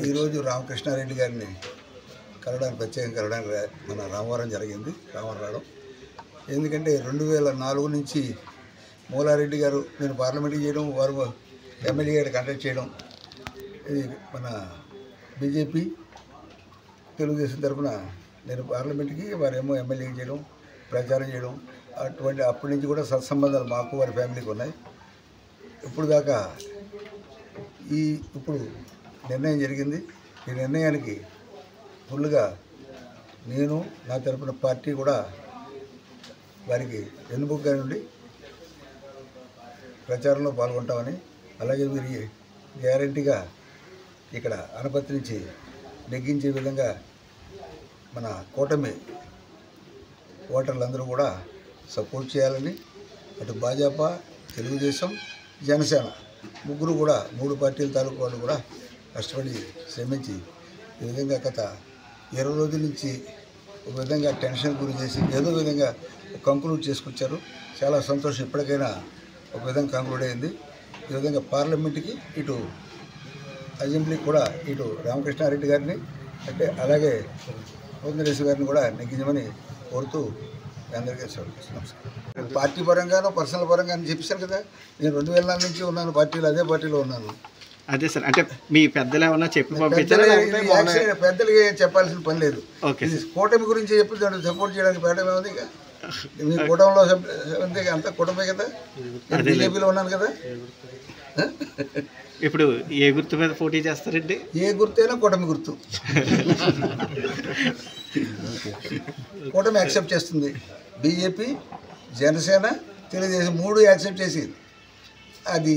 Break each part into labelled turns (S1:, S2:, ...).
S1: ఈరోజు రామకృష్ణారెడ్డి గారిని ప్రత్యేకంగా కలవడానికి మన రామవరం జరిగింది. రామవరం రావడం ఎందుకంటే 2004 నుంచి మూలారెడ్డి గారు నేను పార్లమెంట్కి చేయడం, వారు ఎమ్మెల్యే గారు కంటెక్ట్ చేయడం, ఇది మన బీజేపీ తెలుగుదేశం తరఫున నేను పార్లమెంట్కి, వారేమో ఎమ్మెల్యేకి చేయడం, ప్రచారం చేయడం, అటువంటి అప్పటి నుంచి కూడా సత్సంబంధాలు మాకు వారి ఫ్యామిలీకి ఉన్నాయి. ఇప్పుడు దాకా ఇప్పుడు నిర్ణయం జరిగింది. ఈ నిర్ణయానికి ఫుల్గా నేను నా తరపున పార్టీ కూడా వారికి వెన్నుముకగా నుండి ప్రచారంలో పాల్గొంటామని, అలాగే వీరి గ్యారంటీగా ఇక్కడ అనపత్తి నుంచి నెగ్గించే విధంగా మన కూటమి ఓటర్లందరూ కూడా సపోర్ట్ చేయాలని, అటు భాజపా, తెలుగుదేశం, జనసేన ముగ్గురు కూడా 3 పార్టీల తాలూకు వాళ్ళు కూడా కష్టపడి శ్రమించి ఈ విధంగా గత 20 రోజుల నుంచి ఒక విధంగా టెన్షన్ గురి చేసి ఏదో విధంగా కంక్లూడ్ చేసుకొచ్చారు. చాలా సంతోషం. ఇప్పటికైనా ఒక విధంగా కంక్లూడ్ అయింది. ఈ విధంగా పార్లమెంట్కి, ఇటు అసెంబ్లీకి కూడా ఇటు రామకృష్ణారెడ్డి గారిని అంటే అలాగే వందరేశ్వర గారిని కూడా నెగ్గించమని కోరుతూ అందరికీ నమస్కారం. పార్టీ పరంగానో పర్సనల్ పరంగా అని చెప్పేశాను కదా, నేను 2004 నుంచి ఉన్నాను పార్టీలో, అదే పార్టీలో ఉన్నాను.
S2: అదే సార్, అంటే మీ పెద్దలు ఏమన్నా చెప్పి పంపించారు?
S1: పెద్దలకి చెప్పాల్సిన పని లేదు. కూటమి గురించి చెప్పి సపోర్ట్ చేయడానికి పెట్టడం ఉంది. మీ కూటమిలో అంతే, అంతా కూటమే కదా, బీజేపీలో ఉన్నాను కదా.
S2: ఇప్పుడు ఏ గుర్తు మీద పోటీ చేస్తారండి?
S1: ఏ గుర్తైనా కూటమి గుర్తు. కూటమి యాక్సెప్ట్ చేస్తుంది. బీజేపీ, జనసేన, తెలుగుదేశం 3 యాక్సెప్ట్ చేసి అది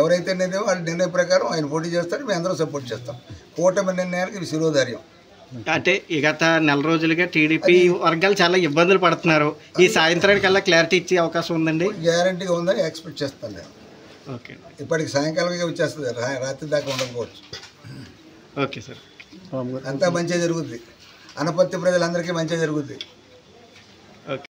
S1: ఎవరైతే నిర్ణయం వాళ్ళ నిర్ణయం ప్రకారం ఆయన పోటీ చేస్తారు. మేము అందరం సపోర్ట్ చేస్తాం. కూటమి నిర్ణయానికి శిరోధార్యం.
S2: అంటే గత నెల రోజులుగా టీడీపీ వర్గాలు చాలా ఇబ్బందులు పడుతున్నారు. ఈ సాయంత్రానికల్లా క్లారిటీ ఇచ్చే అవకాశం ఉందండి?
S1: గ్యారంటీగా ఉందని ఎక్స్పెక్ట్ చేస్తాను నేను.
S2: ఓకే,
S1: ఇప్పటికి సాయంకాలంగా వచ్చేస్తుంది, రాత్రి దాకా ఉండకపోవచ్చు.
S2: ఓకే సార్,
S1: అంతా మంచిగా జరుగుద్ది. అనపత్తి ప్రజలందరికీ మంచిగా జరుగుద్ది.